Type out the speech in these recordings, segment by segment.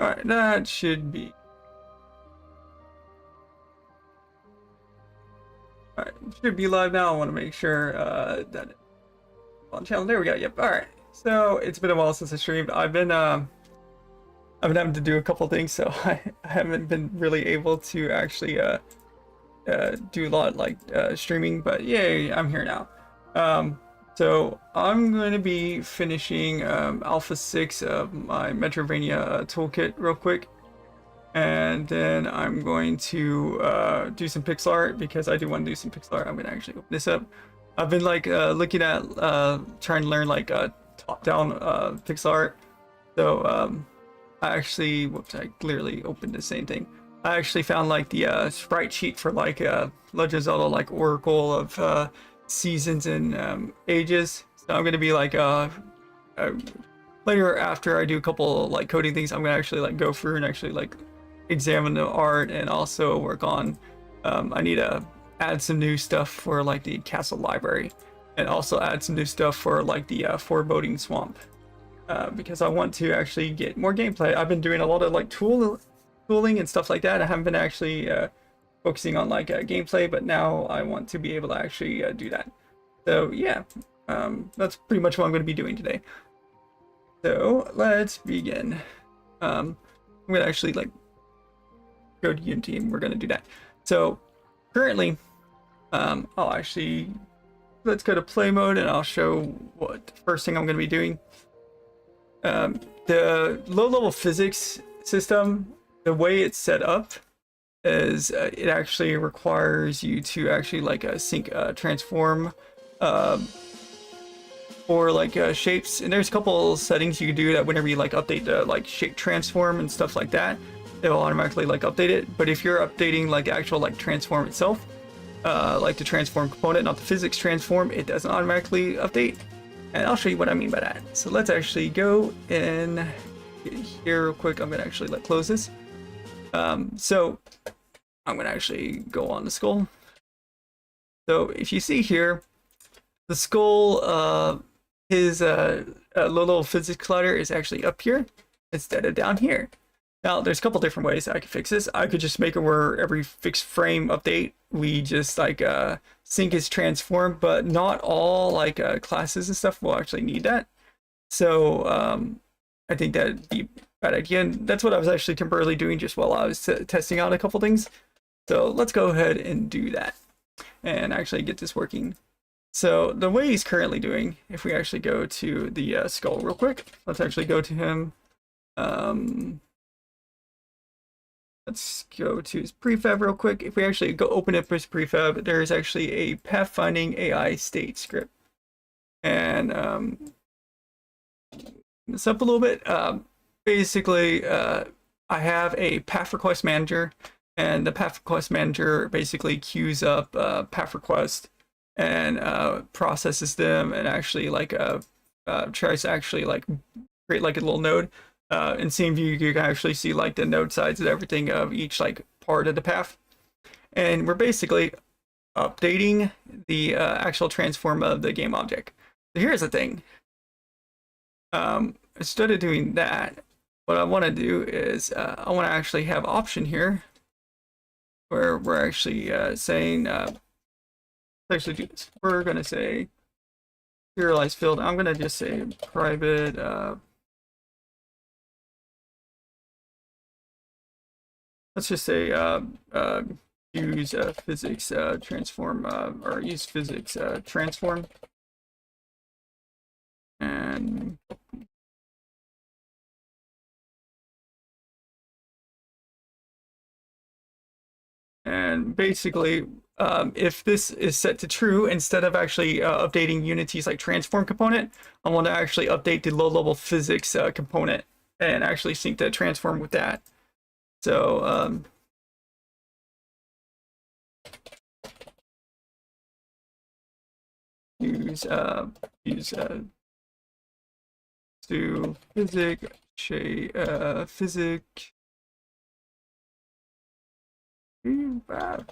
All right, that should be. All right, should be live now. I want to make sure that it's on channel. There we go. Yep. All right. So it's been a while since I streamed. I've been having to do a couple things, so I haven't been really able to actually do a lot like streaming. But yay, I'm here now. So I'm going to be finishing Alpha 6 of my Metroidvania Toolkit real quick. And then I'm going to do some pixel art because I do want to do some pixel art. I'm going to actually open this up. I've been like looking at trying to learn like top-down pixel art. So I actually, whoops, I clearly opened the same thing. I actually found like the sprite sheet for like Legend of Zelda, like Oracle of Seasons and Ages. So I'm gonna be like later after I do a couple like coding things, I'm gonna actually like go through and actually like examine the art and also work on. I need to add some new stuff for like the castle library, and also add some new stuff for like the foreboding swamp. Because I want to actually get more gameplay. I've been doing a lot of like tooling and stuff like that. I haven't been actually focusing on like gameplay, but now I want to be able to actually do that. So yeah, that's pretty much what I'm going to be doing today. So let's begin. I'm going to actually like go to Unity and we're going to do that. So currently, I'll actually, let's go to play mode and I'll show what first thing I'm going to be doing. The low-level physics system, the way it's set up is it actually requires you to actually like sync transform or like shapes, and there's a couple settings you can do that whenever you like update the like shape transform and stuff like that, it will automatically like update it. But if you're updating like actual like transform itself, like the transform component, not the physics transform, it doesn't automatically update. And I'll show you what I mean by that. So let's actually go in here real quick. I'm gonna actually like close this. So I'm gonna actually go on the skull. So if you see here, the skull, his little physics collider is actually up here instead of down here. Now, there's a couple different ways I could fix this. I could just make it where every fixed frame update, we just like sync is transformed, but not all like classes and stuff will actually need that. So I think that'd be a bad idea. And that's what I was actually temporarily doing just while I was testing out a couple things. So let's go ahead and do that and actually get this working. So the way he's currently doing, if we actually go to the skull real quick, let's actually go to him. Let's go to his prefab real quick. If we actually go open up his prefab, there is actually a pathfinding AI state script. And this up a little bit. Basically, I have a path request manager, and the path request manager basically queues up path requests and processes them, and actually like tries to actually like create like a little node. In scene view, you can actually see like the node size and everything of each like part of the path, and we're basically updating the actual transform of the game object. So here's the thing. Instead of doing that, what I want to do is I want to actually have option here where we're actually saying let's actually do this. We're going to say serialized field. I'm going to just say private let's just say use physics transform or use physics transform, and basically if this is set to true, instead of actually updating Unity's like transform component, I want to actually update the low-level physics component and actually sync the transform with that. So use to physic physic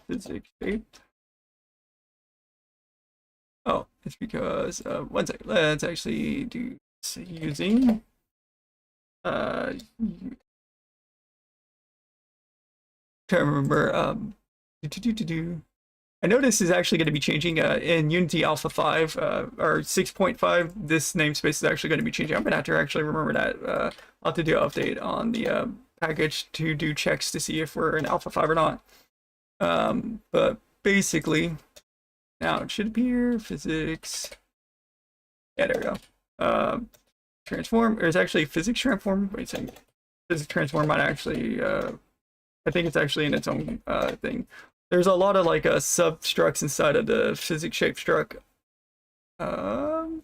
physics shape. Oh, it's because one second. Let's actually do using trying to remember. I know this is actually going to be changing in Unity Alpha 5 or 6.5. This namespace is actually going to be changing. I'm going to have to actually remember that. I'll have to do an update on the package to do checks to see if we're in Alpha 5 or not. But basically, now it should appear physics. Yeah, there we go. Transform. There's actually physics transform. Wait a second. Physics transform might actually. I think it's actually in its own thing. There's a lot of like substructs inside of the physics shape struct. All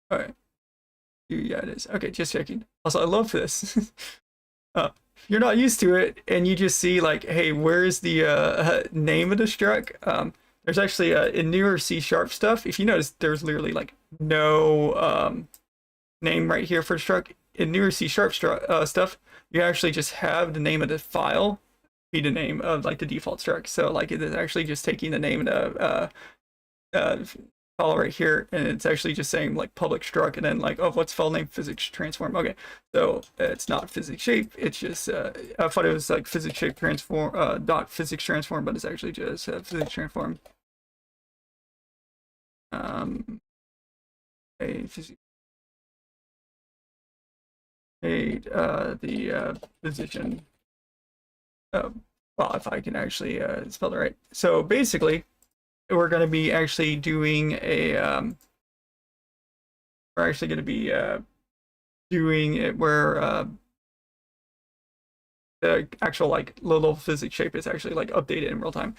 right. Yeah, it is. Okay, just checking. Also, I love this. You're not used to it, and you just see like, hey, where's the name of the struct? There's actually in newer C# stuff. If you notice, there's literally like no name right here for struct. In newer C# stuff, you actually just have the name of the file be the name of like the default struct. So like it is actually just taking the name of the file right here, and it's actually just saying like public struct, and then like, oh, what's file name? Physics transform. Okay, so it's not physics shape. It's just I thought it was like physics shape transform dot physics transform, but it's actually just physics transform. A physics. The position. Well, if I can actually spell it right. So basically, we're going to be actually doing a. We're actually going to be doing it where the actual like little physics shape is actually like updated in real time.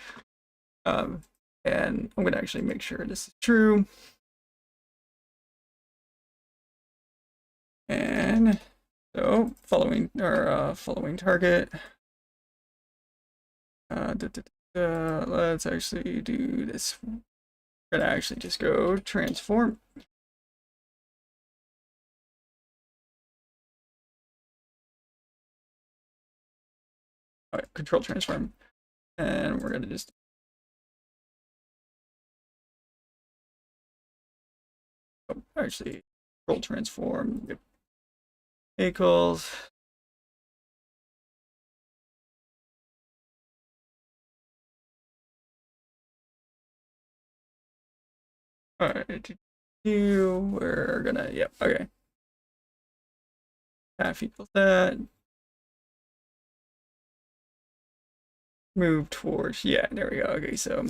And I'm going to actually make sure this is true. And so following target. Let's actually do this. We're gonna actually just go transform. All right, control transform, and we're gonna just actually control transform. Yep. Equals. All right, we're gonna, yep, okay. Half equals that. Move towards, yeah, there we go. Okay, so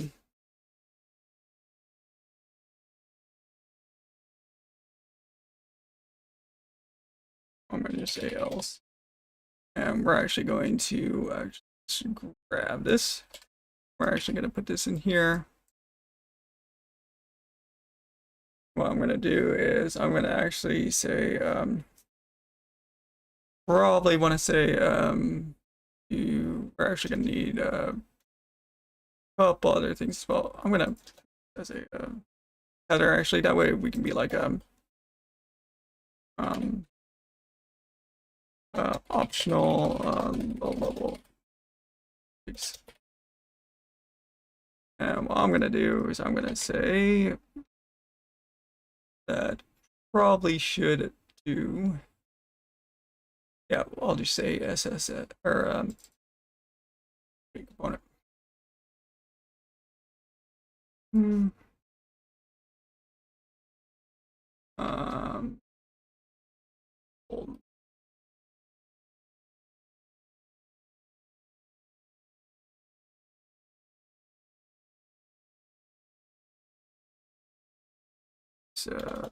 I'm gonna just say else. And we're actually going to grab this. We're actually gonna put this in here. What I'm gonna do is I'm gonna actually say probably want to say you are actually gonna need a couple other things as well. I'm gonna as a header actually, that way we can be like optional low level. And what I'm gonna do is I'm gonna say that probably should do, yeah, I'll just say SS or component. So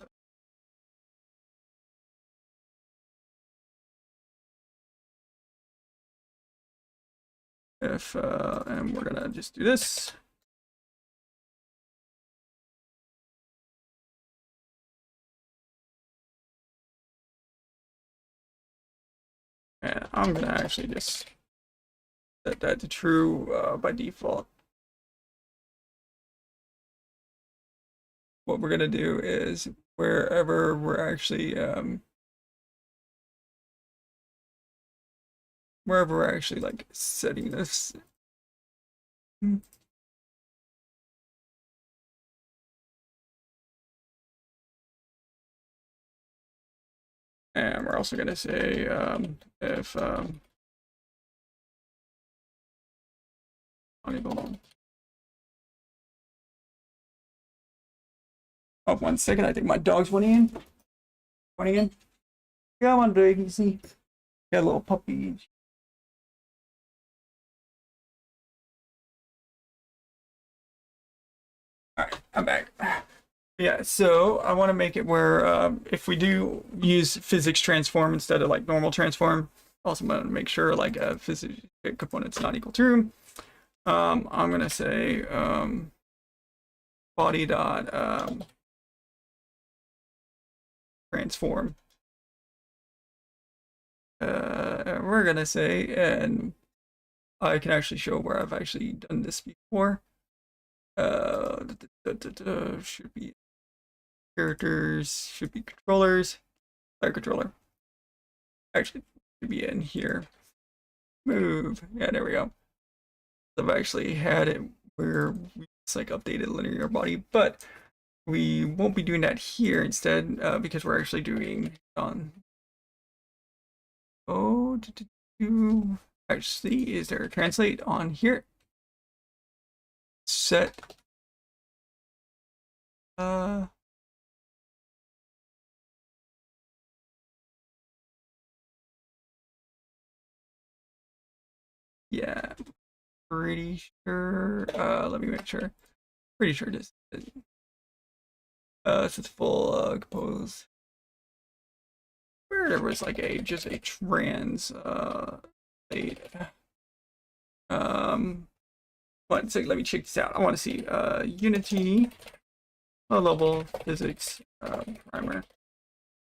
if and we're gonna just do this. And I'm gonna actually just set that to true by default. What we're gonna do is wherever we're actually like setting this. And we're also gonna say if oh, 1 second. I think my dog's running in. Running in. Come on, big. You see, got a little puppy. All right, I'm back. Yeah, so I want to make it where if we do use physics transform instead of like normal transform, also want to make sure like physics component's not equal to. I'm gonna say body dot transform. We're gonna say, and I can actually show where I've actually done this before. Should be characters, should be controllers, player controller. Actually, should be in here. Move. Yeah, there we go. I've actually had it where it's like updated linear body, but we won't be doing that here instead because we're actually doing on. Oh, actually, is there a translate on here? Set. Yeah, pretty sure. Let me make sure. Pretty sure this. So it's full compose. Where there was like just a trans state. 1 second, let me check this out. I want to see Unity low level physics primer.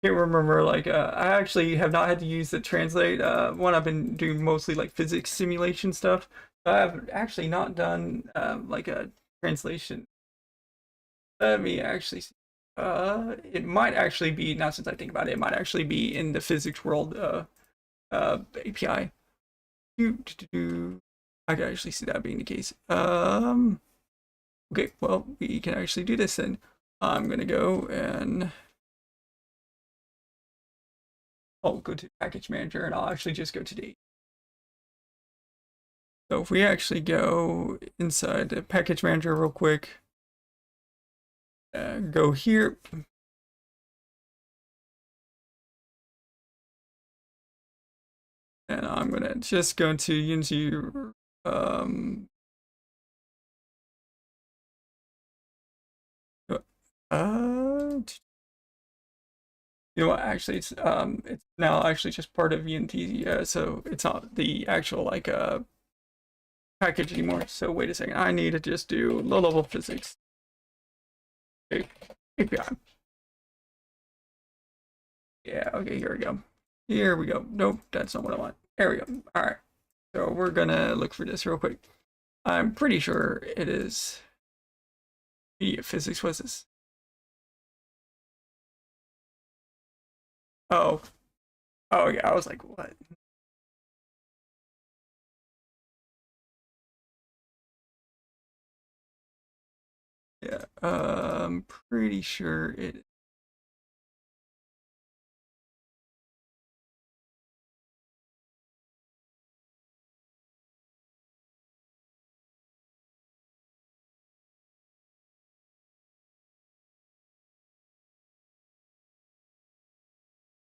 Can't remember, like I actually have not had to use the translate one. I've been doing mostly like physics simulation stuff. I've actually not done like a translation. Let me actually see. It might actually be, now since I think about it, it might actually be in the physics world API. I can actually see that being the case. Okay, well, we can actually do this then. I'm gonna go and I'll go to package manager and I'll actually just go to date. So if we actually go inside the package manager real quick, go here. And I'm gonna just go into Unity you know what, actually it's now actually just part of Unity, so it's not the actual like package anymore. So wait a second, I need to just do low level physics. Okay, API. Yeah, okay, here we go. Here we go. Nope, that's not what I want. There we go. All right. So we're gonna look for this real quick. I'm pretty sure it is media physics. Was this? Oh, oh yeah. I was like, what? Yeah, I'm pretty sure it.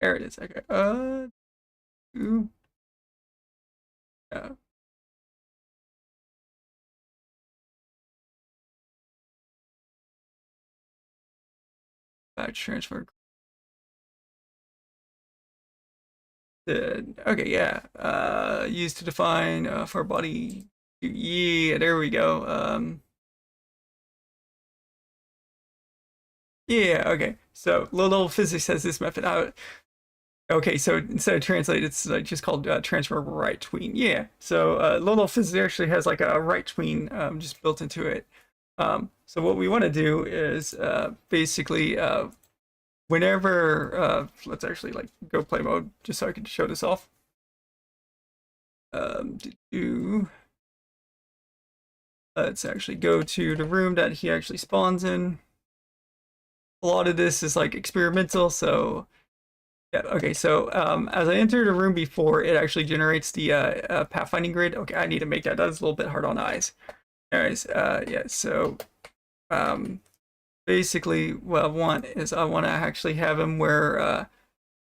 There it is. Okay. Ooh, yeah. Batch transfer. Okay, yeah. Used to define for body. Yeah, there we go. Yeah, okay. So low level physics has this method. Okay, so instead of translate, it's like just called transfer right tween. Yeah, so low level physics actually has like a right tween just built into it. So what we want to do is basically whenever let's actually like go play mode just so I can show this off. Do let's actually go to the room that he actually spawns in. A lot of this is like experimental, so Yeah, okay, so as I entered a room before, it actually generates the pathfinding grid. Okay, I need to make that. That's a little bit hard on eyes. Anyways, yeah, so um, basically what I want is I want to actually have him where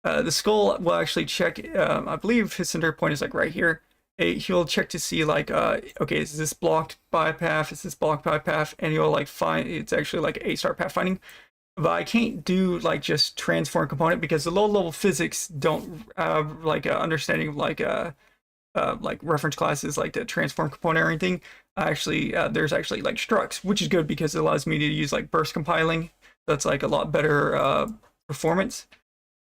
the skull will actually check, I believe his center point is like right here. He'll check to see like, okay, is this blocked by path? Is this blocked by path? And he'll like find, it's actually like A-star pathfinding. But I can't do like just transform component because the low level physics don't have like understanding of like reference classes like the transform component or anything. Actually, there's actually like structs, which is good because it allows me to use like burst compiling. That's like a lot better performance.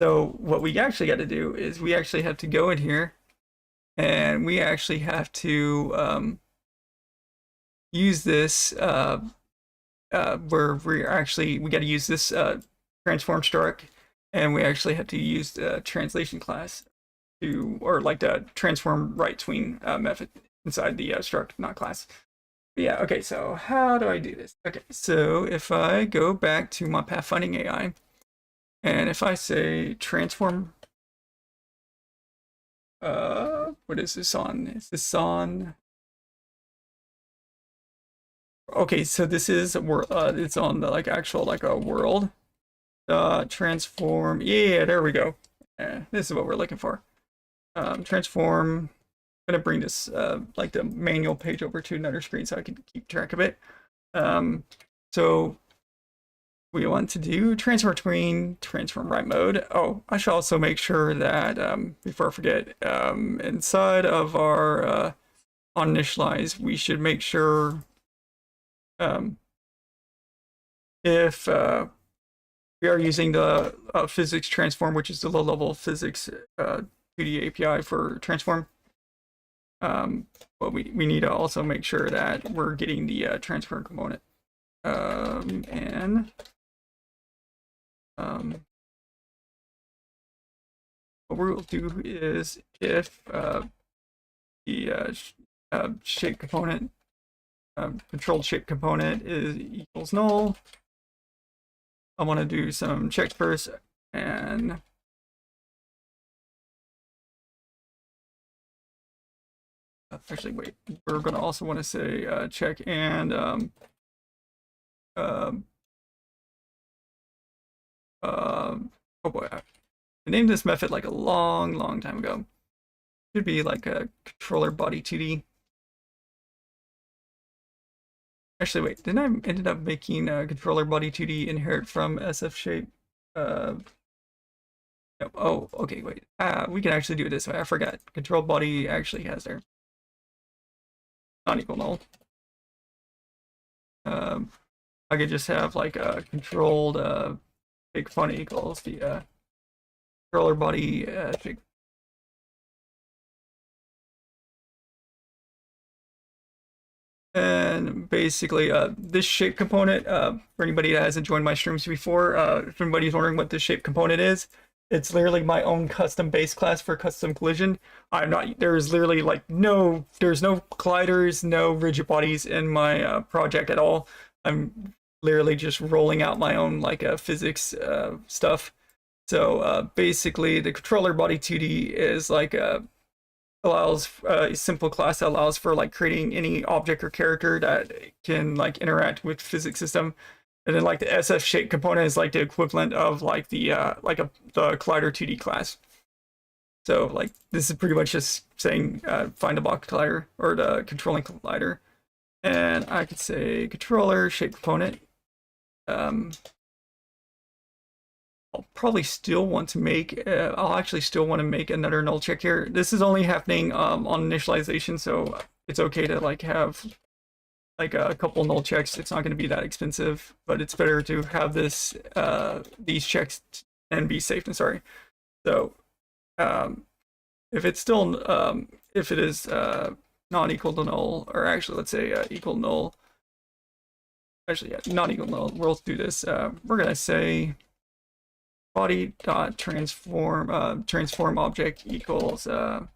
So what we actually got to do is we actually have to go in here and we actually have to use this where we got to use this transform struct, and we actually have to use the translation class to, or like the transform right tween method inside the struct, not class. But yeah, okay, so how do I do this? Okay, so if I go back to my pathfinding AI, and if I say transform, what is this on? Is this on? Okay, so this is it's on the like actual like a world. Transform. Yeah, there we go. This is what we're looking for. Transform. I'm gonna bring this like the manual page over to another screen so I can keep track of it. So we want to do transform screen, transform right mode. Oh, I should also make sure that before I forget, inside of our on initialize, we should make sure if we are using the physics transform, which is the low-level physics 2D API for transform. But we need to also make sure that we're getting the transform component. What we'll do is if the shape component, controlled shape component is equals null, I want to do some checks first, and actually wait, we're going to also want to say check and oh boy, I named this method like a long time ago. Should be like a controller body 2D. Actually, wait, didn't I ended up making controller body 2D inherit from SF shape? Oh, okay, wait. We can actually do it this way. I forgot. Control body actually has there. Not equal null. I could just have like a controlled big fun equals the controller body shape. And basically, this shape component, for anybody that hasn't joined my streams before, if anybody's wondering what this shape component is, it's literally my own custom base class for custom collision. There's literally like there's no colliders, no rigid bodies in my project at all. I'm literally just rolling out my own like physics stuff. So basically, the controller body 2D is like allows a simple class that allows for like creating any object or character that can like interact with physics system. And then like the SF shape component is like the equivalent of like the the collider 2D class. So like this is pretty much just saying find a block collider or the controlling collider. And I could say controller shape component. I'll probably still want to make, I'll actually still want to make another null check here. This is only happening on initialization, so it's okay to like have like a couple null checks. It's not going to be that expensive, but it's better to have this these checks and be safe and sorry. So if it's still, if it is not equal to null, or actually let's say equal null, actually yeah, not equal null, we'll do this. We're going to say body dot transform transform object equals the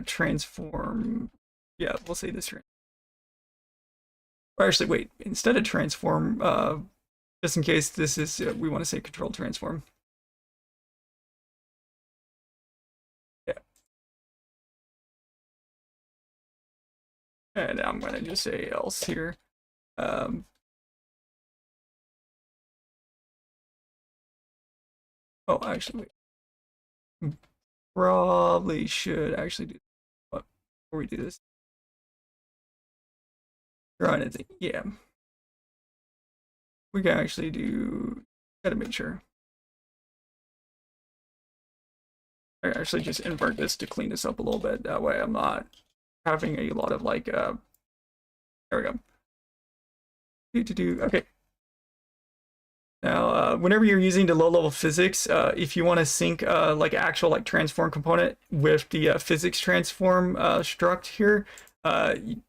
transform, yeah, we'll say this, or actually wait, instead of transform just in case this is, we want to say control transform. Yeah. And I'm going to just say else here. Oh, actually, wait. Probably should actually do what before we do this. Run it. Yeah. We can actually do, gotta make sure. I actually just invert this to clean this up a little bit. That way I'm not having a lot of like, there we go. Okay. Now, whenever you're using the low-level physics, if you want to sync like actual like transform component with the physics transform struct here,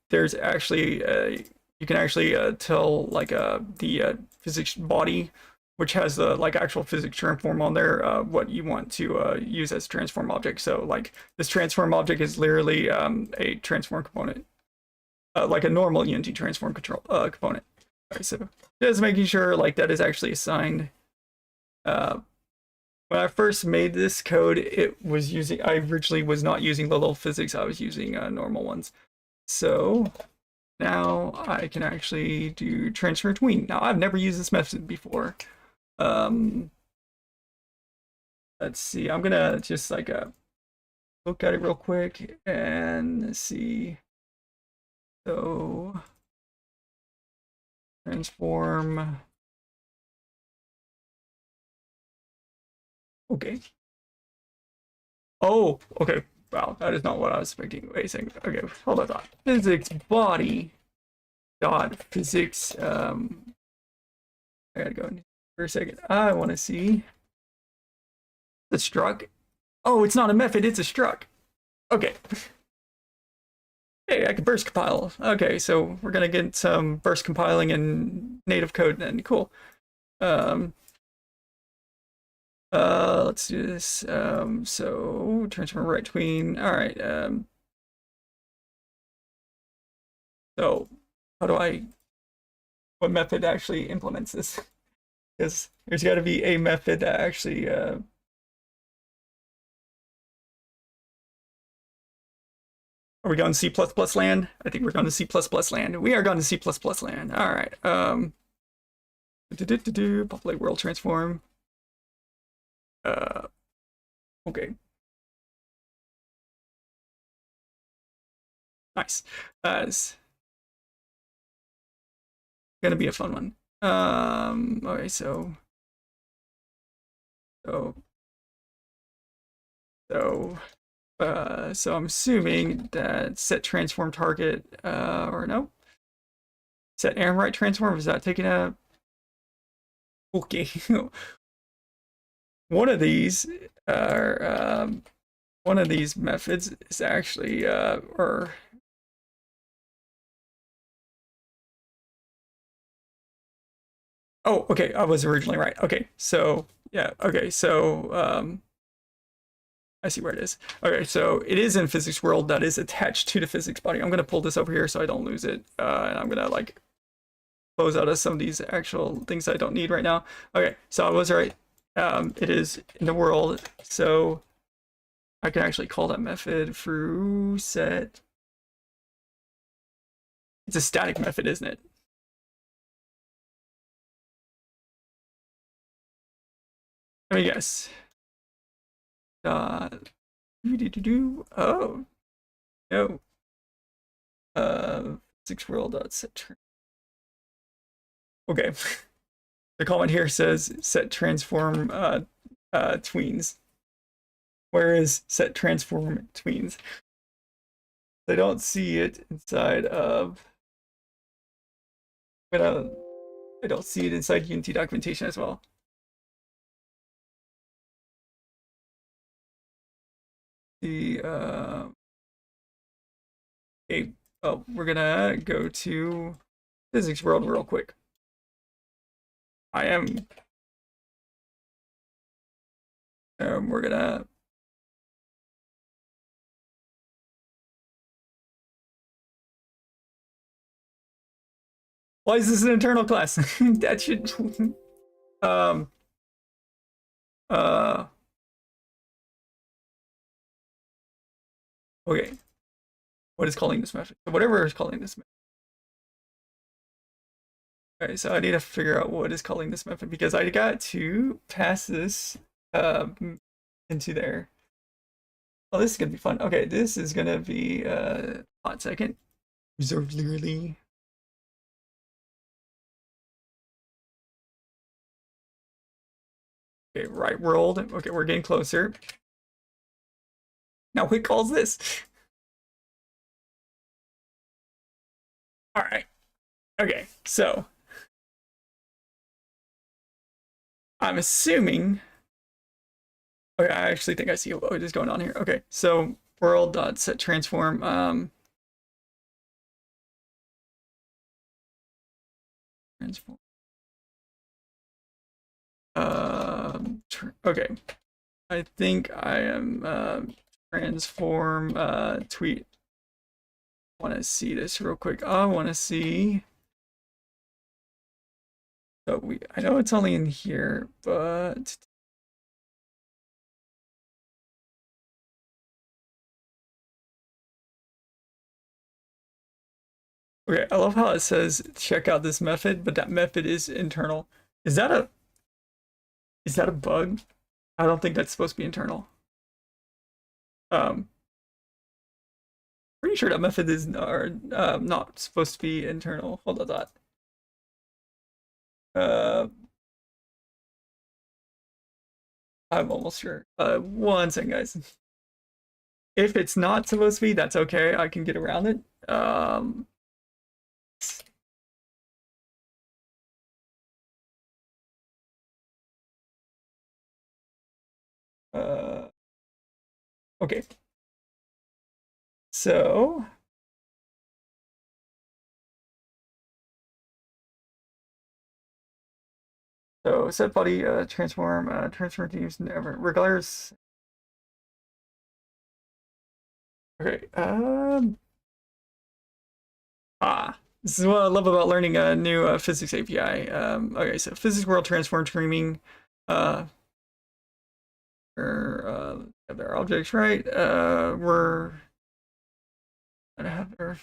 there's actually you can actually tell like the physics body, which has the like actual physics transform on there, what you want to use as transform object. So like this transform object is literally a transform component, like a normal Unity transform control component. All right, so just making sure like that is actually assigned. When I first made this code, it was using, I originally was not using low-level physics, I was using normal ones. So now I can actually do transfer tween. Now I've never used this method before. Let's see, I'm gonna just like look at it real quick and see. So transform. Okay. Oh, okay. Wow, that is not what I was expecting. Wait a second. Okay, hold on. Physics body dot physics. I gotta go in for a second. I want to see the struct. Oh, it's not a method. It's a struct. Okay. Hey, I can burst compile. Okay, so we're gonna get some burst compiling in native code then. Cool. Let's do this. So transform right tween. All right. So how do I? What method actually implements this? Because there's got to be a method that actually. Are we going to C++ land? I think we're going to C++ land. We are going to C++ land. All right. Populate world transform. Okay. Nice. It's gonna be a fun one. Okay, so so so I'm assuming that set transform target or no, set and right transform, is that taking a, okay. One of these are one of these methods is actually or oh, okay, I was originally right. Okay, so yeah, okay, so I see where it is. Okay, so it is in physics world that is attached to the physics body. I'm gonna pull this over here so I don't lose it. And I'm gonna like close out of some of these actual things I don't need right now. Okay, so I was right. It is in the world, so I can actually call that method through set. It's a static method, isn't it? Let me guess. Oh no. Physics world dot set. Okay. The comment here says set transform tweens. Where is set transform tweens? I don't see it inside of. I don't see it inside Unity documentation as well. The okay. Oh, we're gonna go to physics world real quick. I am. We're gonna. Why is this an internal class? That should um uh okay. What is calling this method? Whatever is calling this method. Okay, so I need to figure out what is calling this method because I got to pass this into there. Oh, this is gonna be fun. Okay, this is gonna be hot second. Reserved clearly. Okay, right world. Okay, we're getting closer. Now what calls this? All right. Okay, so I'm assuming. Okay, I actually think I see what is going on here. Okay, so world dot set transform. Transform. Okay. I think I am transform tweet. Want to see this real quick. I want to see. So I know it's only in here, but okay, I love how it says check out this method, but that method is internal. Is that a bug? I don't think that's supposed to be internal. Pretty sure that method is not supposed to be internal. Hold on that. I'm almost sure. One second, guys. If it's not supposed to be, that's okay. I can get around it. Okay. So set body transform teams never regardless. Okay. This is what I love about learning a new physics API. Okay, so physics world transform streaming. Have their objects right. We're gonna have their.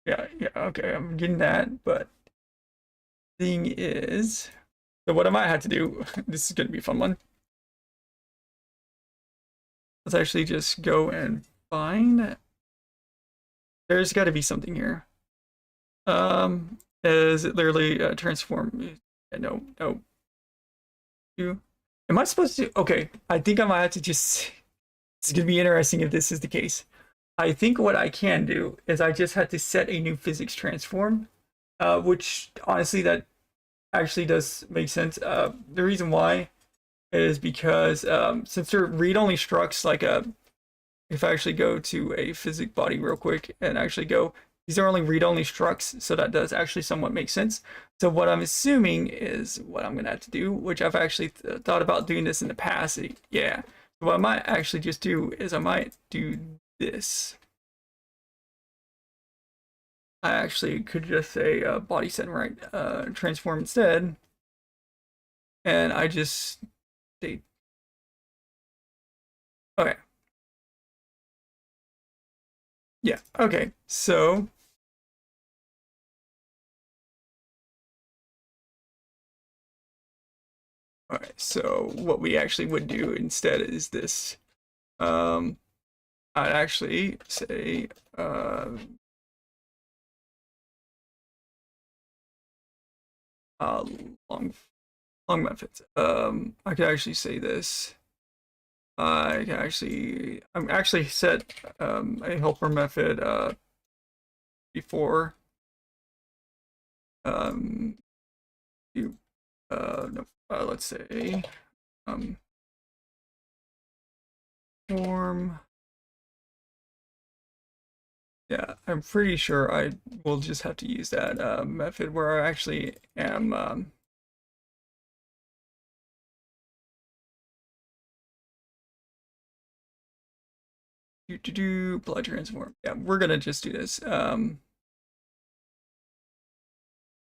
Yeah, okay, I'm getting that, but thing is, so what I might have to do, this is gonna be a fun one. Let's actually just go and find. There's got to be something here. Is it literally transform? Yeah, no. Am I supposed to? Okay, I think I might have to just. It's gonna be interesting if this is the case. I think what I can do is I just had to set a new physics transform, which honestly that actually does make sense. The reason why is because since they're read-only structs, like if I actually go to a physics body real quick and actually go, these are only read-only structs, so that does actually somewhat make sense. So what I'm assuming is what I'm gonna have to do, which I've actually thought about doing this in the past. Yeah, what I might actually just do is I might do this. I actually could just say body set right transform instead, and I just state. Okay. Yeah. Okay. So. Alright, so what we actually would do instead is this. I'd actually say long methods. I could actually say this. I'm actually set a helper method before you no, let's say form. Yeah, I'm pretty sure I will just have to use that method where I actually am apply transform. Yeah, we're gonna just do this.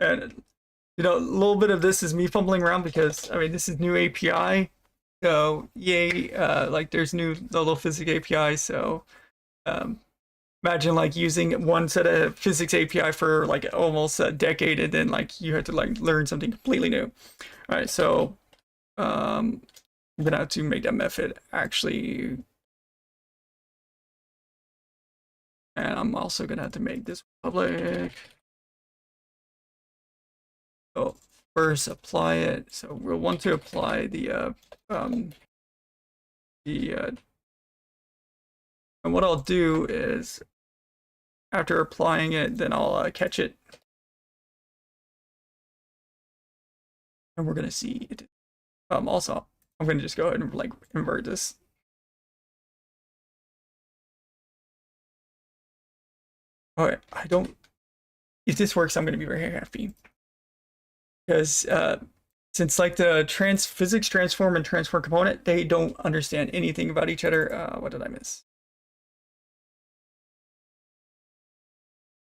And you know, a little bit of this is me fumbling around because I mean this is new API, so yay! Like there's new little physics API, so um, imagine like using one set of physics API for like almost a decade, and then like you had to like learn something completely new. All right, so I'm gonna have to make that method actually, and I'm also gonna have to make this public. So first apply it. So we'll want to apply um and what I'll do is after applying it, then I'll catch it, and we're gonna see it. Also, I'm gonna just go ahead and like invert this. All right, I don't. If this works, I'm gonna be very happy because since like the physics transform and transform component, they don't understand anything about each other. What did I miss?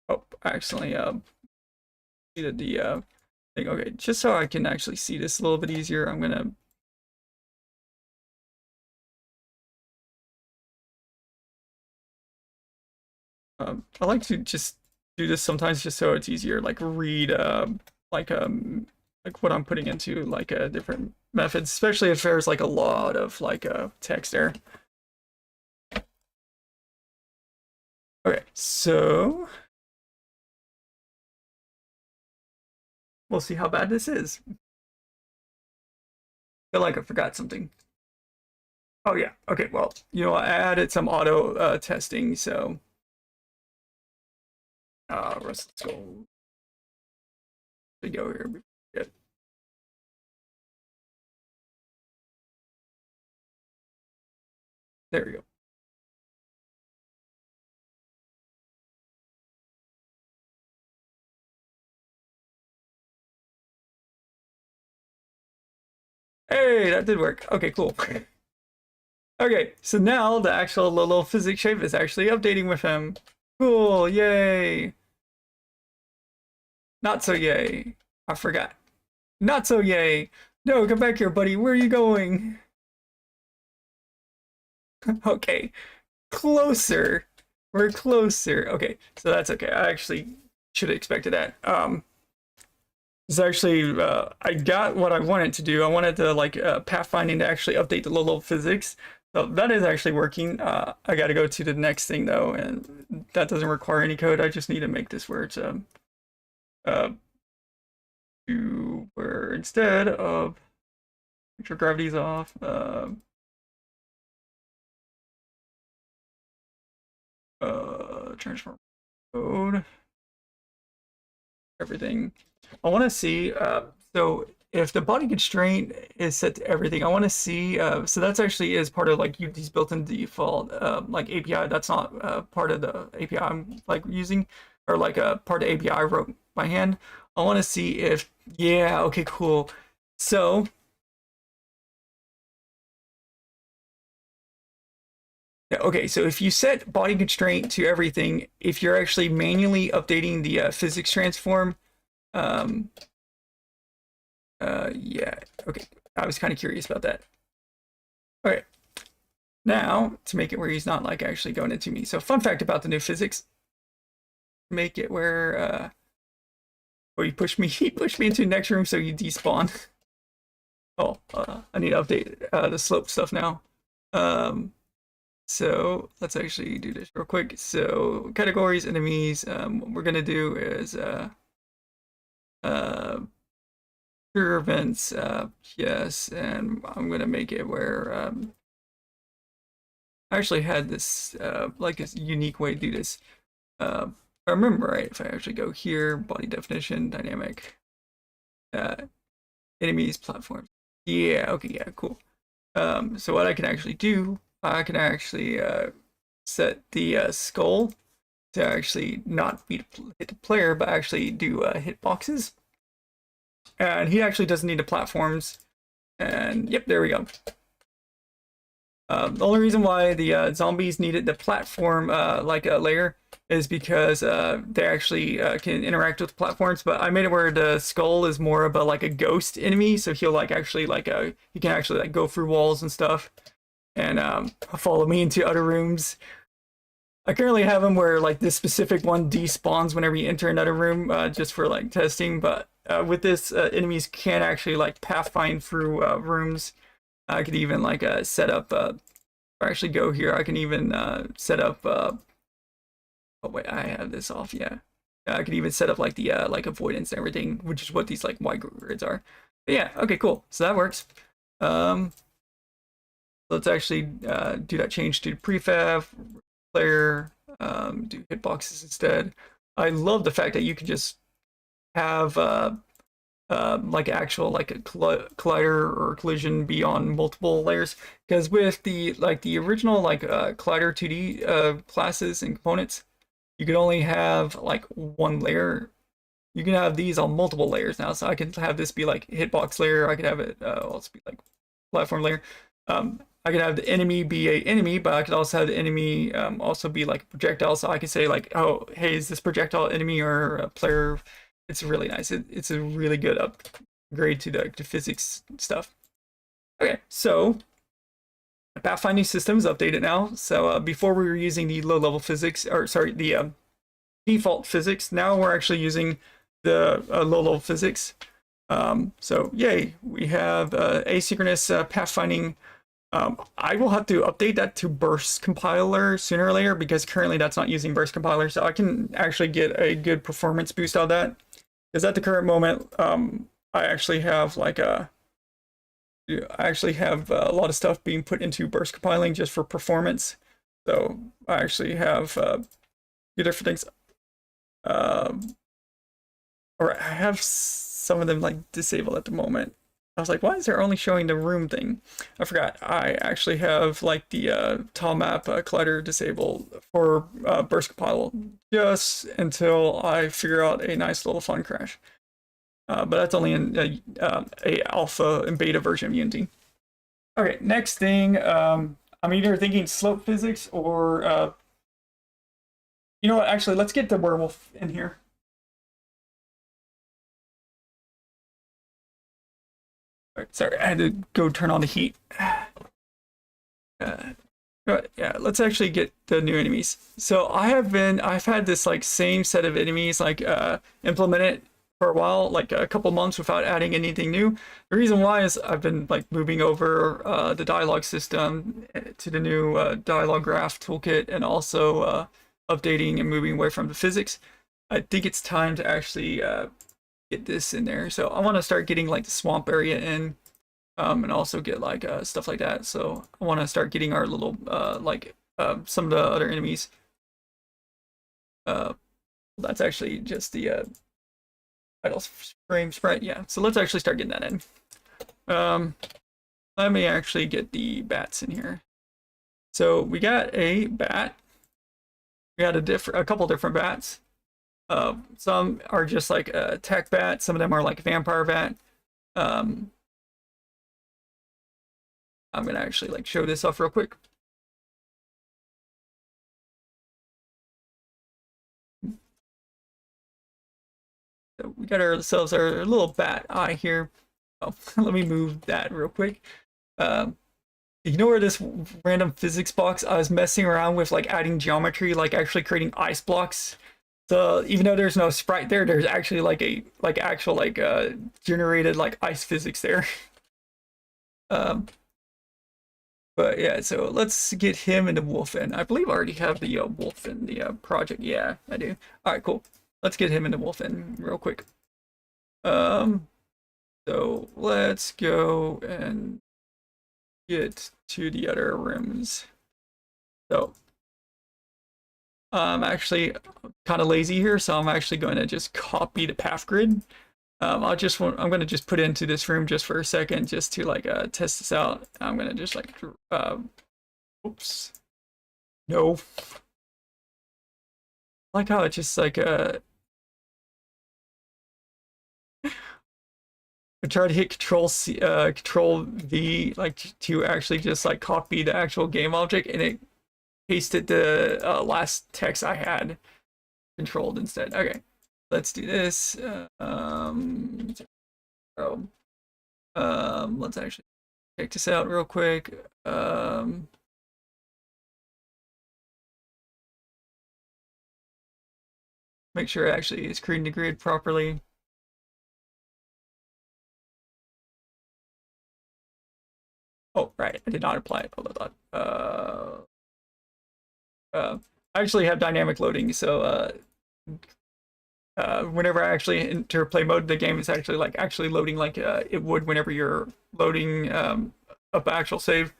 Oh, I accidentally deleted the thing. Okay, just so I can actually see this a little bit easier, I'm gonna I like to just do this sometimes just so it's easier, like read like like what I'm putting into like different methods, especially if there's like a lot of like text there. Okay, so we'll see how bad this is. I feel like I forgot something. Oh yeah, okay, well, you know, I added some auto testing, so let's go. We go here. Good. There we go. Hey, that did work. Okay, cool. Okay, so now the actual little physics shape is actually updating with him. Cool, yay. Not so yay. I forgot. Not so yay. No, come back here, buddy. Where are you going? Okay, closer. We're closer. Okay, so that's okay. I actually should have expected that. It's actually I got what I wanted to do. I wanted to like pathfinding to actually update the low-level physics. So that is actually working. I got to go to the next thing though, and that doesn't require any code. I just need to make this where it's where instead of make sure gravity's off. Transform code. Everything. I want to see. So if the body constraint is set to everything, I want to see. So that's actually is part of like Unity's built-in default like API. That's not part of the API I'm like using, or like a part of API I wrote by hand. I want to see if yeah. Okay, cool. So yeah, okay, so if you set body constraint to everything, if you're actually manually updating the physics transform, um, yeah, okay, I was kind of curious about that. Okay, now to make it where he's not like actually going into me. So fun fact about the new physics, make it where, oh, he pushed me into the next room, so you despawn. Oh, I need to update the slope stuff now. So let's actually do this real quick. So categories, enemies. What we're gonna do is trigger events. Yes, and I'm gonna make it where I actually had this like a unique way to do this. If I remember right, if I actually go here, body definition, dynamic, enemies, platforms. Yeah. Okay. Yeah. Cool. So what I can actually do. I can actually set the skull to actually not hit the player, but actually do hit boxes. And he actually doesn't need the platforms. And yep, there we go. The only reason why the zombies needed the platform like a layer is because they actually can interact with platforms. But I made it where the skull is more of a like a ghost enemy, so he'll like actually like he can actually like go through walls and stuff and follow me into other rooms. I currently have him where like this specific one despawns whenever you enter another room, just for like testing. But with this, enemies can actually like pathfind through rooms. I could even like set up. Or actually go here. I can even set up. Oh wait, I have this off. Yeah, I could even set up like the like avoidance and everything, which is what these like white grids are. But yeah, okay, cool. So that works. Let's actually do that change to prefab player. Do hitboxes instead. I love the fact that you can just have like actual like a collider or collision be on multiple layers, because with the like the original like collider 2D classes and components, you could only have like one layer. You can have these on multiple layers now, so I can have this be like hitbox layer. I could have it also be like platform layer. I could have the enemy be a enemy, but I could also have the enemy also be like a projectile. So I could say like, oh, hey, is this projectile enemy or a player? It's really nice. It's a really good upgrade to the physics stuff. Okay, so pathfinding system is updated now. So before we were using the low-level physics, or sorry, the default physics. Now we're actually using the low-level physics. So yay, we have asynchronous pathfinding. I will have to update that to burst compiler sooner or later, because currently that's not using burst compiler, so I can actually get a good performance boost out of that. Because at the current moment, I actually have like a lot of stuff being put into burst compiling just for performance. So I actually have few different things. Or I have some of them like disabled at the moment. I was like, why is there only showing the room thing? I forgot. I actually have like the tile map collider disabled for burst compile, just until I figure out a nice little fun crash. But that's only in a alpha and beta version of Unity. Okay, next thing, I'm either thinking slope physics or you know what? Actually, let's get the werewolf in here. Sorry, I had to go turn on the heat. Yeah, let's actually get the new enemies. So I've had this like same set of enemies like implemented for a while, like a couple months without adding anything new. The reason why is I've been like moving over the dialogue system to the new dialogue graph toolkit, and also updating and moving away from the physics. I think it's time to actually get this in there. So I want to start getting like the swamp area in, and also get like stuff like that. So I want to start getting our little like some of the other enemies. That's actually just the idle frame sprite. Yeah, so let's actually start getting that in. Let me actually get the bats in here. So we got a bat. We got a couple different bats. Some are just like a tech bat. Some of them are like a vampire bat. I'm gonna actually like show this off real quick. So we got ourselves our little bat eye here. Oh, let me move that real quick. Ignore this random physics box. I was messing around with like adding geometry, like actually creating ice blocks. So even though there's no sprite there, there's actually like a actual like generated like ice physics there. But yeah, so let's get him into Wolfen. I believe I already have the wolf in the project. Yeah, I do. All right, cool. Let's get him into Wolfen real quick. So let's go and get to the other rooms. So I'm actually kind of lazy here, so I'm actually going to just copy the path grid. I'm going to just put it into this room just for a second, just to like test this out. I'm going to just like oops, no, I like how it just like I tried to hit Control C, Control V, like to actually just like copy the actual game object, and it pasted the last text I had. controlled instead. Okay, let's do this. Let's actually check this out real quick. Make sure it actually is creating the grid properly. Oh, right, I did not apply it. Hold on. I actually have dynamic loading, so whenever I actually enter play mode, the game is actually loading like it would whenever you're loading up actual save.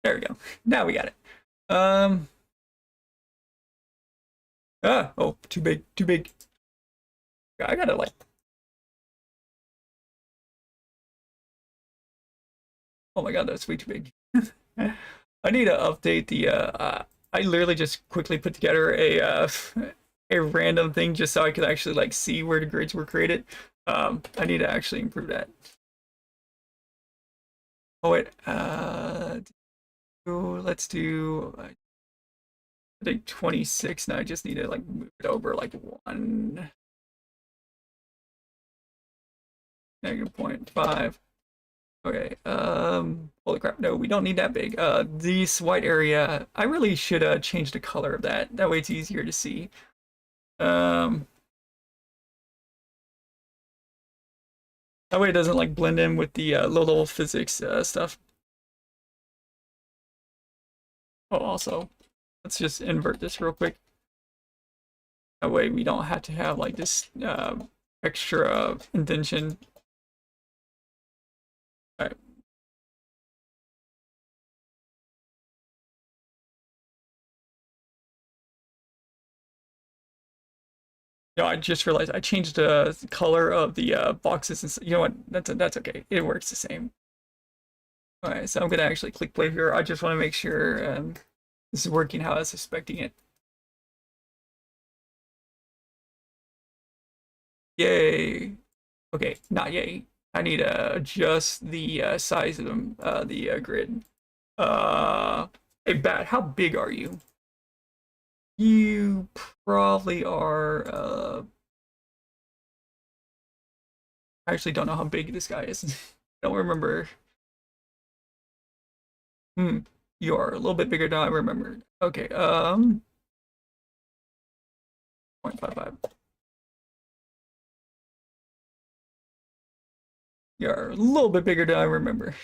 There we go. Now we got it. Oh, too big, too big. I gotta like. Oh my god, that's way too big. I need to update the. I literally just quickly put together a random thing just so I could actually like see where the grids were created. I need to actually improve that. Oh wait, let's do. I think 26. Now I just need to like move it over like 1 -0.5. Okay, holy crap, no, we don't need that big. This white area, I really should change the color of that. That way it's easier to see. That way it doesn't like blend in with the low-level physics stuff. Oh, also, let's just invert this real quick. That way we don't have to have like this extra indentation. All right. No, I just realized I changed the color of the boxes, and you know what? That's okay. It works the same. All right, so I'm gonna actually click play here. I just want to make sure this is working how I was expecting it. Yay! Okay, not yay. I need to adjust the size of them, the grid. Hey, Bat, how big are you? You probably are. I actually don't know how big this guy is. I don't remember. Hmm. You are a little bit bigger than I remembered. Okay. 0.55. You're a little bit bigger than I remember.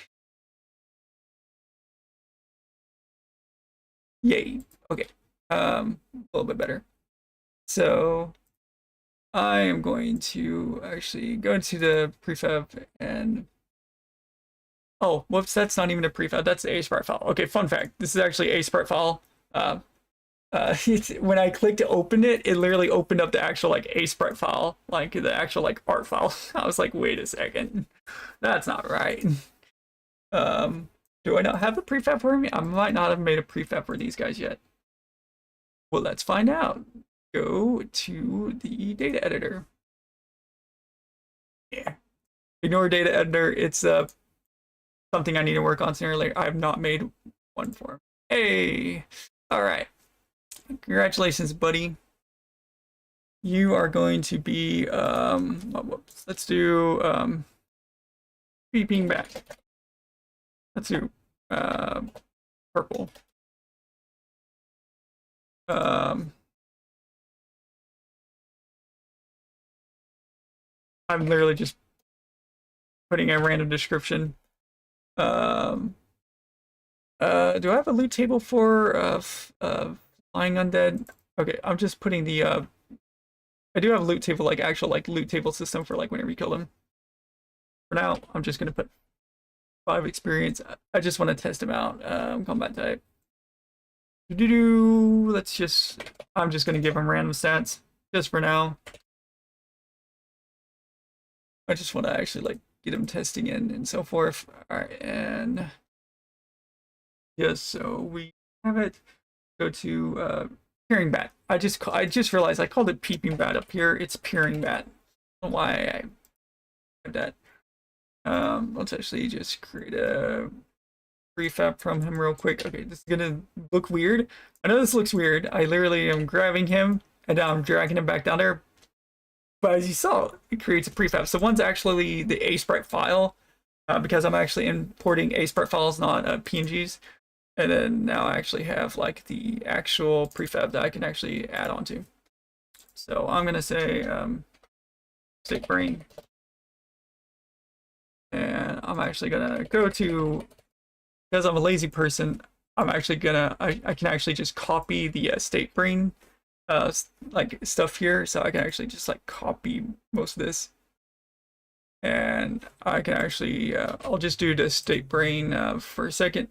Yay. Okay. A little bit better. So I am going to actually go into the prefab and oh, whoops, that's not even a prefab. That's the ASPART file. Okay, fun fact. This is actually a ASPART file. When I clicked to open it, it literally opened up the actual like ASPART file, like the actual like art file. I was like, wait a second, that's not right. Do I not have a prefab for me? I might not have made a prefab for these guys yet. Well, let's find out. Go to the data editor. Yeah. Ignore data editor. It's something I need to work on sooner or later. I have not made one for him. Hey. All right. Congratulations, buddy. You are going to be whoops. Let's do peeping back. Let's do purple. I'm literally just putting a random description. Do I have a loot table for flying undead? Okay, I'm just putting the I do have a loot table, like actual like loot table system for like whenever you kill them. For now, I'm just gonna put 5 experience. I just want to test them out. Combat type. Let's just. I'm just gonna give them random stats just for now. I just want to actually like get them testing in and so forth. All right, and yes, so we have it. Go to peering bat. I just realized I called it peeping bat up here. It's peering bat. I don't know why I have that. Let's actually just create a prefab from him real quick. Okay, this is gonna look weird. I know this looks weird. I literally am grabbing him and now I'm dragging him back down there. But as you saw, it creates a prefab. So one's actually the A-Sprite file, because I'm actually importing A-Sprite files, not PNGs. And then now I actually have like the actual prefab that I can actually add onto. So I'm gonna say state brain. And I'm actually gonna go to, because I'm a lazy person, I'm actually gonna, I can actually just copy the state brain like stuff here. So I can actually just like copy most of this. And I can actually, I'll just do the state brain for a second.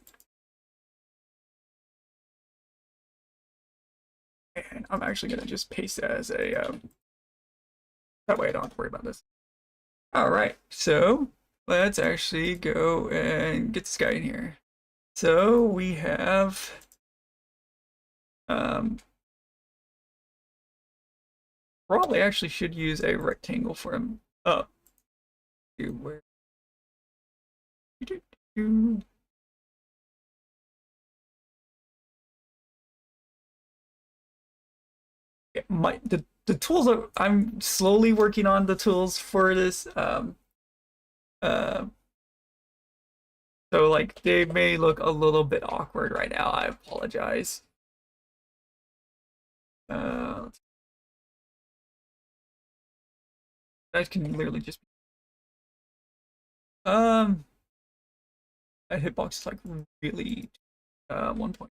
And I'm actually gonna just paste it as a, that way I don't have to worry about this. All right, so let's actually go and get this guy in here. So we have, probably actually should use a rectangle for him up. Where? The tools are, I'm slowly working on the tools for this. Uh, so like they may look a little bit awkward right now. I apologize. That can literally just that hitbox is like really 1 point.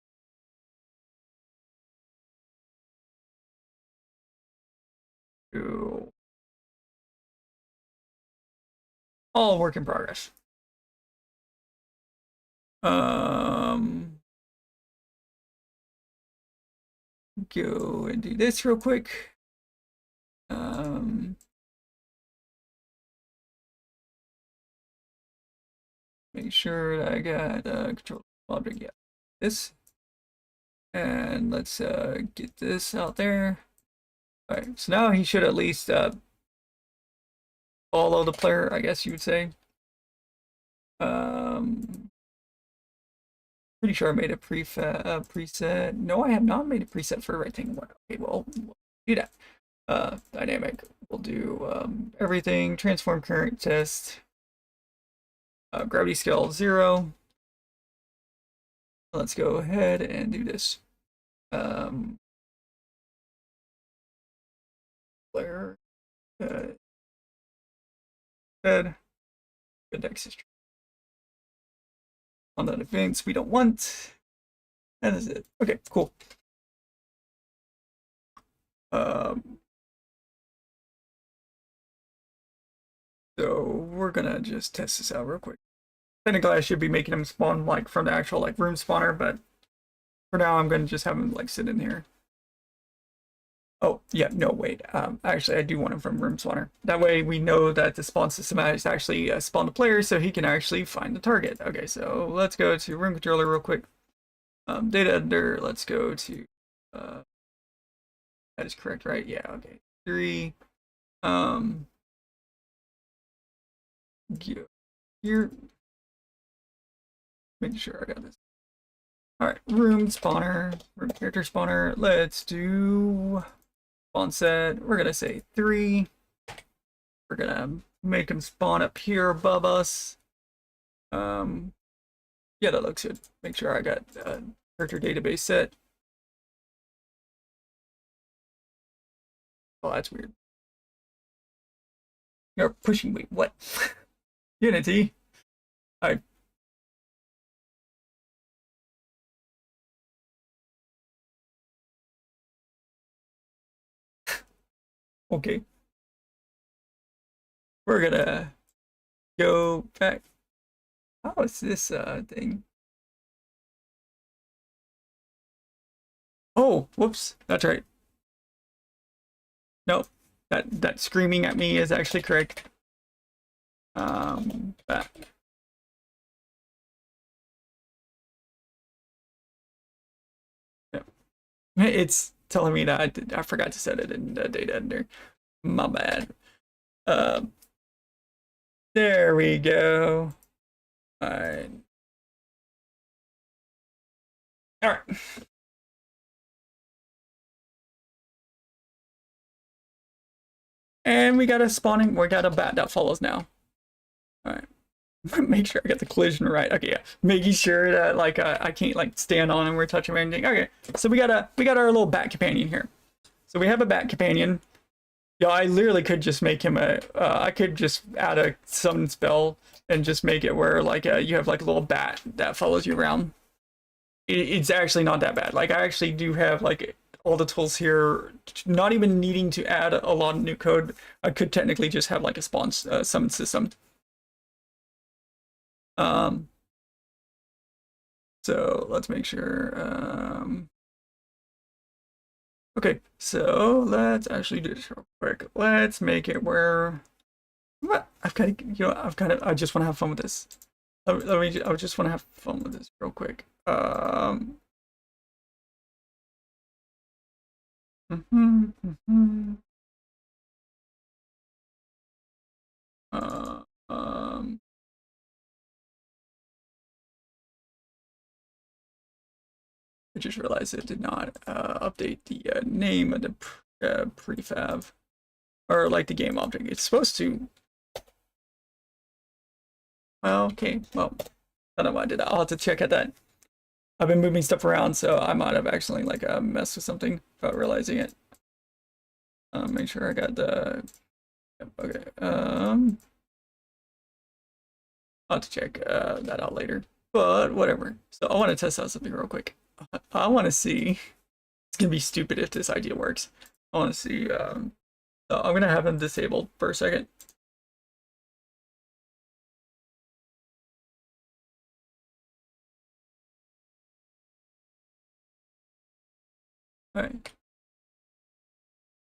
All work in progress. Go and do this real quick. Make sure that I got control object. Yeah, this. And let's get this out there. All right, so now he should at least follow the player, I guess you would say. Pretty sure I made a preset. No, I have not made a preset for a rectangle. Okay, well, we'll do that. Dynamic. We'll do everything. Transform current test. Gravity scale 0. Let's go ahead and do this. Player. Head. Index history. On that events we don't want. That is it. Okay, cool. So we're gonna just test this out real quick. Technically, I should be making him spawn like from the actual like room spawner, but for now, I'm gonna just have him like sit in here. Oh yeah, no wait. Actually, I do want him from room spawner. That way, we know that the spawn system has actually spawned the player, so he can actually find the target. Okay, so let's go to room controller real quick. Data editor. Let's go to. That is correct, right? Yeah. Okay. 3. Here. Make sure I got this. All right, room spawner, room character spawner. Let's do spawn set. We're gonna say 3. We're gonna make him spawn up here above us. Yeah, that looks good. Make sure I got character database set. Oh, that's weird. You're pushing me. What? Unity. I. Okay. We're gonna go back. How is this thing? Oh, whoops. That's right. Nope. That screaming at me is actually correct. Back. Yep. It's telling me that I forgot to set it in the data editor. My bad. There we go. Alright. All right. And we got a bat that follows now. All right. Make sure I get the collision right. Okay, yeah. Making sure that like I can't like stand on and we're touching anything. Okay, so we got our little bat companion here. So we have a bat companion. Yeah, I literally could just make him a. I could just add a summon spell and just make it where like you have like a little bat that follows you around. It's actually not that bad. Like I actually do have like all the tools here, not even needing to add a lot of new code. I could technically just have like a spawn summon system. Um, so let's make sure. Okay, so let's actually do this real quick. Let's make it where what I've kind of, I just want to have fun with this. I just want to have fun with this real quick. Mhm, mhm. Uh, um, I just realized it did not update the name of the prefab or like the game object. It's supposed to. Well, okay. Well, I don't know why I did that. I'll have to check at that. I've been moving stuff around, so I might have accidentally like messed with something without realizing it. Make sure I got the. Okay. I'll have to check that out later. But whatever. So I want to test out something real quick. I want to see. It's gonna be stupid if this idea works. I want to see. So I'm gonna have him disabled for a second. All right.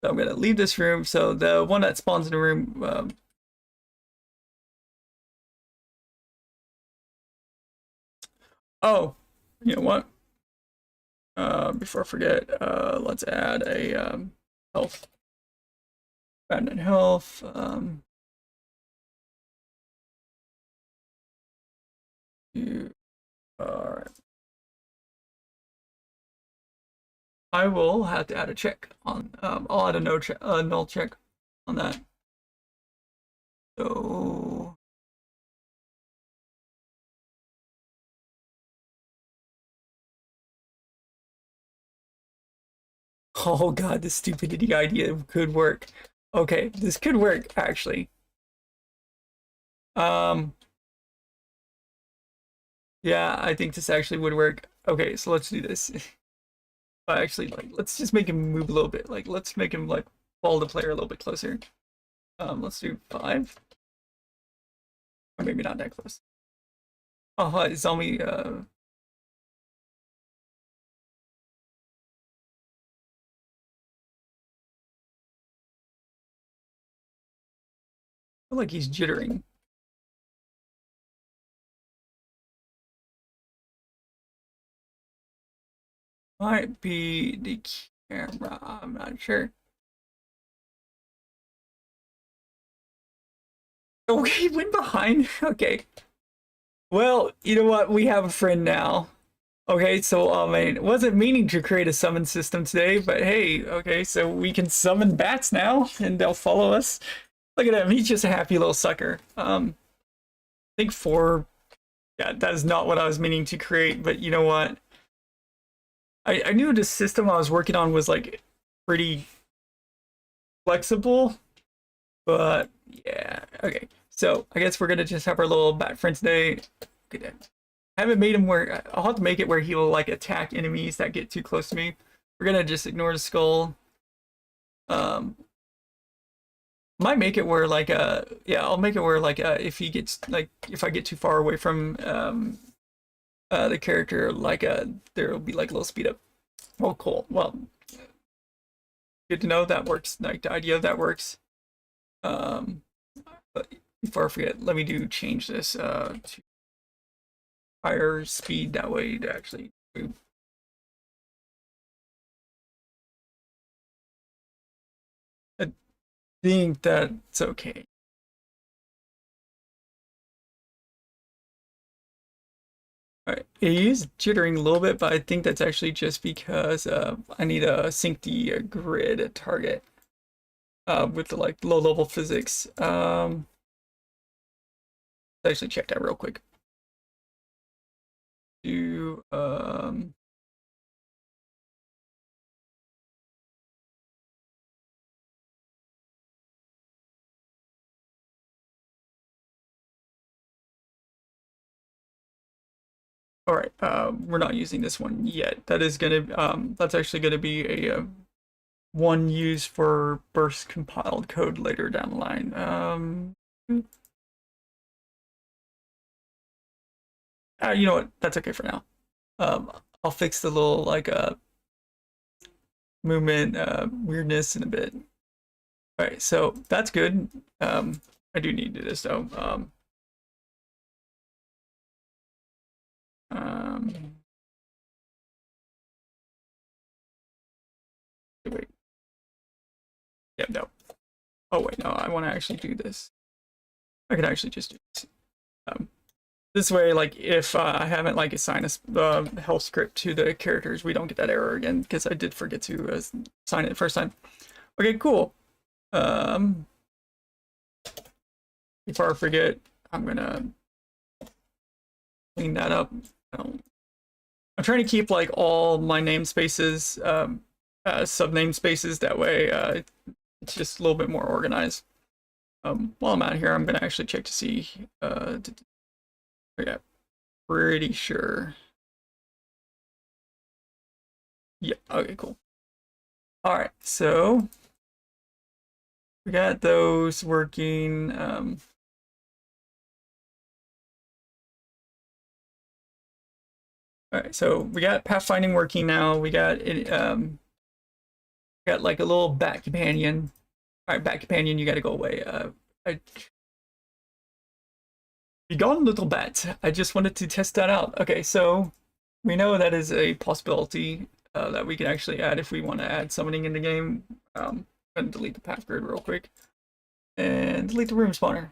So I'm gonna leave this room. So the one that spawns in the room. Oh, you know what? Before I forget, let's add a health. Add health. You are. I will have to add a check on. I'll add a no check, null check on that. So. Oh god, this stupidity idea could work. Okay, this could work actually. Um, yeah, I think this actually would work. Okay, so let's do this. Actually, like, let's just make him move a little bit. Like, let's make him like follow the player a little bit closer. Let's do 5. Or maybe not that close. Oh, hi, zombie. I feel like he's jittering. Might be the camera. I'm not sure. Okay, went behind. Okay. Well, you know what? We have a friend now. Okay, so I mean, wasn't meaning to create a summon system today, but hey, okay, so we can summon bats now, and they'll follow us. Look at him; he's just a happy little sucker. I think 4. Yeah, that is not what I was meaning to create, but you know what? I knew the system I was working on was like pretty flexible, but yeah, okay. So I guess we're gonna just have our little bat friends today. Okay, I haven't made him where I'll have to make it where he will like attack enemies that get too close to me. We're gonna just ignore the skull. Um, might make it where like yeah, I'll make it where like if he gets like if I get too far away from the character, like there will be like a little speed up. Oh, cool. Well, good to know that works. Like the idea of that works. But before I forget, let me change this to higher speed. That way to actually move. I think that's okay. Alright, it is jittering a little bit, but I think that's actually just because I need to sync the grid target with the like low level physics. Let's actually check that real quick. Do all right, we're not using this one yet. That is gonna that's actually gonna be a one used for burst compiled code later down the line. You know what? That's okay for now. I'll fix the little like movement weirdness in a bit. All right, so that's good. I do need to do this though. Wait. Yeah, no. Oh wait, no. I want to actually do this. I could actually just do this. This way, like if I haven't like assigned a health script to the characters, we don't get that error again because I did forget to assign it the first time. Okay, cool. Before I forget, I'm gonna clean that up. I'm trying to keep like all my namespaces, sub namespaces. That way, it's just a little bit more organized. While I'm out here, I'm gonna actually check to see. Yeah, pretty sure. Yeah. Okay. Cool. All right. So we got those working. All right, so we got pathfinding working now. We got it. Got like a little bat companion. All right, bat companion, you got to go away. Be gone, little bat. I just wanted to test that out. Okay, so we know that is a possibility that we can actually add if we want to add summoning in the game. I'm gonna delete the path grid real quick and delete the room spawner.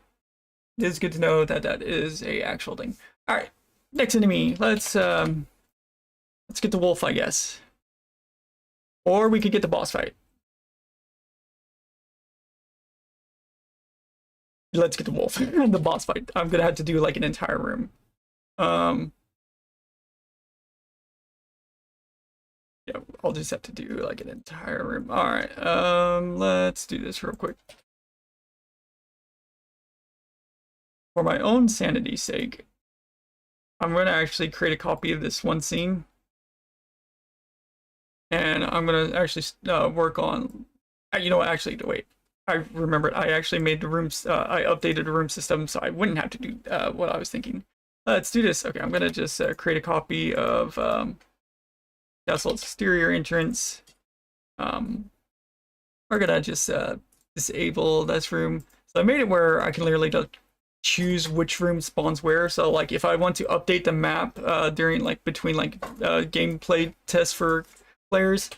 It is good to know that that is a actual thing. All right. Next enemy, let's get the wolf, I guess. Or we could get the boss fight. Let's get the wolf. The boss fight. I'm gonna have to do like an entire room. Yeah, I'll just have to do like an entire room. All right. Let's do this real quick. For my own sanity's sake, I'm going to actually create a copy of this one scene. And I'm going to actually work on, you know what, actually, wait. I remembered, I actually made the rooms, I updated the room system so I wouldn't have to do what I was thinking. Let's do this. Okay, I'm going to just create a copy of Castle's exterior entrance. We're going to just disable this room. So I made it where I can literally just choose which room spawns where. So like if I want to update the map during like between like gameplay tests for players,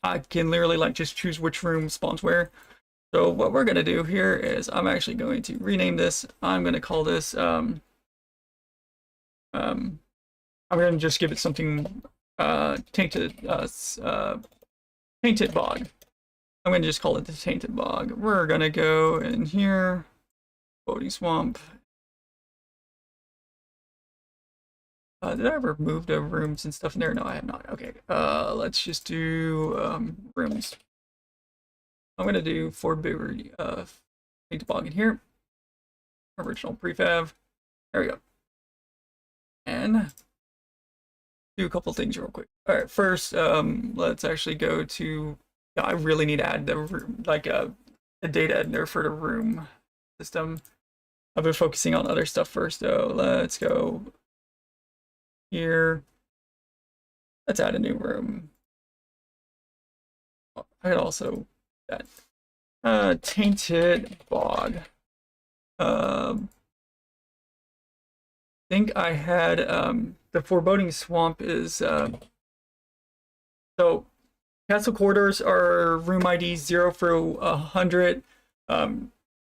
I can literally like just choose which room spawns where. So what we're gonna do here is I'm actually going to rename this. I'm gonna call this I'm gonna just give it something tainted bog. I'm gonna just call it the tainted bog. We're gonna go in here. Bodie Swamp. Did I ever move the rooms and stuff in there? No, I have not. Okay, let's just do rooms. I'm gonna do Ford Beaver Paint Bog in here. Original prefab. There we go. And do a couple things real quick. All right, first, let's actually go to. Yeah, I really need to add the room, like a data editor for the room system. I've been focusing on other stuff first, though. Let's go here. Let's add a new room. I could also that tainted bog. I think I had the foreboding swamp is so castle corridors are room ID 0 through 100.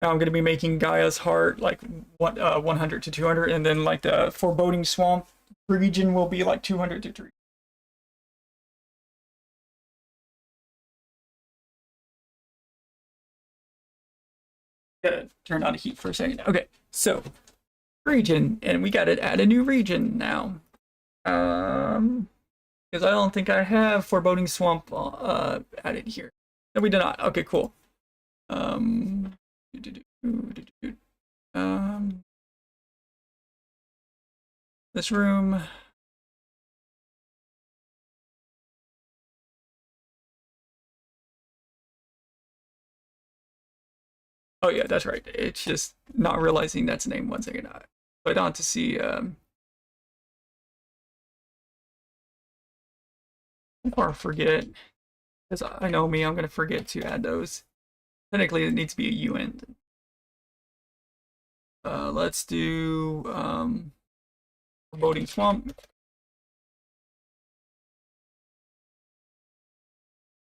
I'm going to be making Gaia's Heart like 100 to 200, and then like the Foreboding Swamp region will be like 200 to 3. Gotta turn on the heat for a second. Okay, so region, and we gotta add a new region now. Because I don't think I have Foreboding Swamp added here. No, we do not. Okay, cool. Um, this room. Oh yeah, that's right. It's just not realizing that's a name. One second. I don't to see. Or forget, because I know me, I'm gonna forget to add those. Technically, it needs to be a UN. Let's do Foreboding Swamp.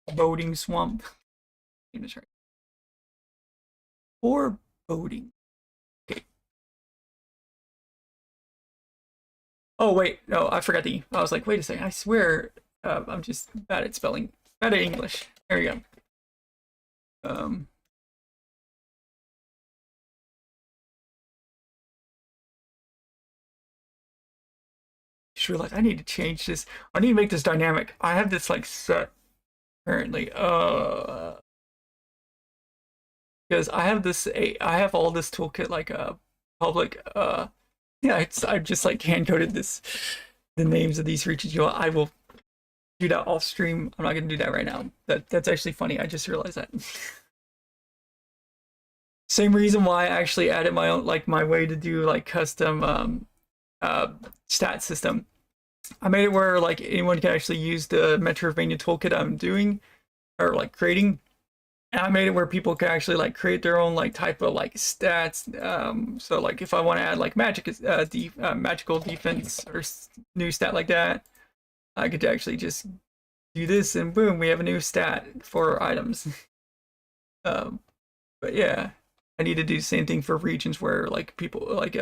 Foreboding Swamp. Foreboding. Okay. Oh wait, no, I forgot the E. I was like, wait a second. I swear, I'm just bad at spelling, bad at English. There we go. Just realized I need to change this. I need to make this dynamic. I have this like set currently. Because I have this, I have all this toolkit like public. Yeah, I've just like hand coded this, the names of these regions. You know, I will do that off stream. I'm not gonna do that right now. That's actually funny. I just realized that. Same reason why I actually added my own, like my way to do like custom stat system. I made it where like anyone can actually use the Metroidvania Toolkit I'm doing or like creating. And I made it where people can actually like create their own like type of like stats. So like if I want to add like magical defense or new stat like that, I could actually just do this and boom, we have a new stat for items. But yeah, I need to do the same thing for regions where like people like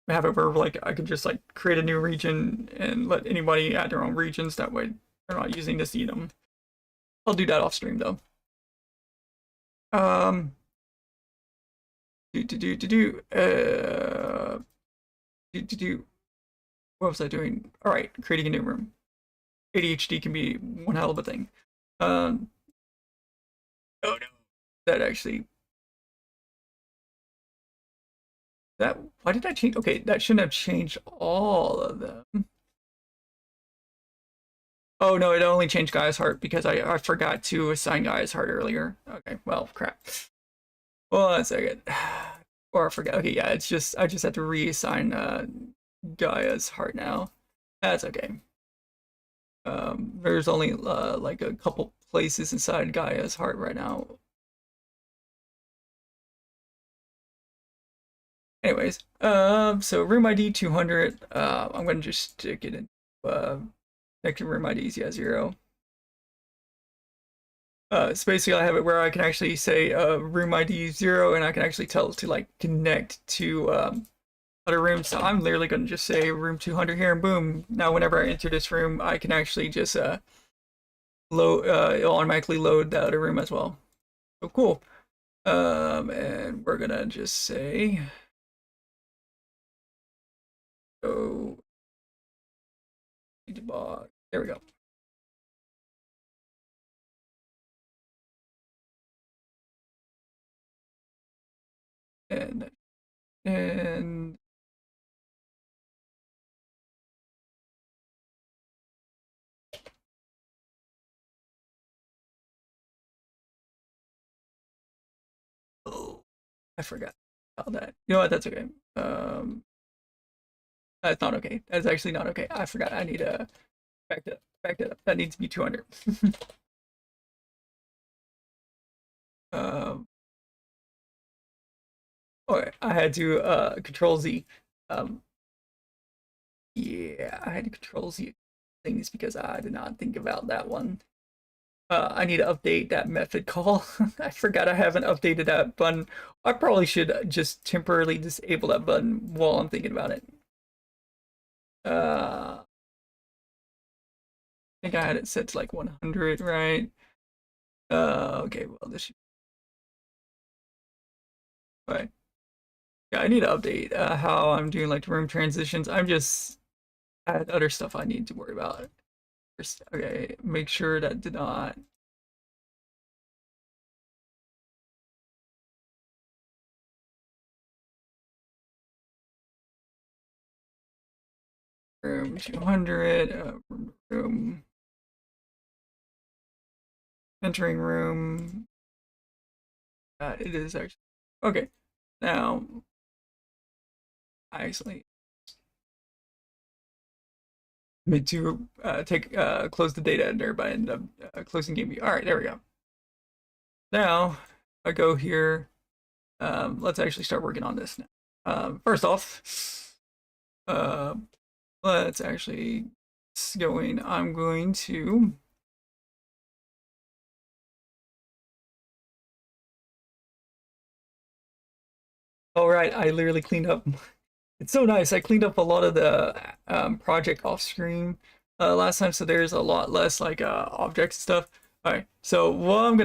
have it where like I can just like create a new region and let anybody add their own regions. That way they're not using this item. I'll do that off stream though. What was I doing? All right, creating a new room. ADHD can be one hell of a thing. Oh no, that actually, why did I change? Okay, that shouldn't have changed all of them. Oh no, it only changed Gaia's heart because I forgot to assign Gaia's heart earlier. Okay, well, crap. Well, one second. Or I forgot. Okay, yeah, it's just I just had to reassign Gaia's heart now. That's okay. There's only like a couple places inside Gaia's heart right now. Anyways, so room ID 200. I'm gonna just stick it in next to room IDs, yeah, 0. So basically I have it where I can actually say room ID 0 and I can actually tell it to like connect to other rooms. So I'm literally gonna just say room 200 here and boom. Now whenever I enter this room, I can actually just load, it'll automatically load the other room as well. So cool. And we're gonna just say, oh, debug. There we go. And oh, I forgot about that. You know what? That's okay. That's not okay. That's actually not okay. I forgot. I need to back that up. Back that up. That needs to be 200. um. Okay, I had to Control Z. Yeah, I had to Control Z things because I did not think about that one. I need to update that method call. I forgot I haven't updated that button. I probably should just temporarily disable that button while I'm thinking about it. I think I had it set to like 100, right? Okay, well this should right. Yeah, I need to update how I'm doing like room transitions. I had other stuff I need to worry about. First, okay, make sure that did not. Room 200, room, entering room. It is actually, okay. Now, I actually meant to close the data editor, but I ended up closing game view. All right, there we go. Now, I go here. Let's actually start working on this now. First off, uh, let's actually I'm going to. All right, I literally cleaned up. It's so nice. I cleaned up a lot of the project off screen last time, so there's a lot less like object stuff. All right, so what I'm gonna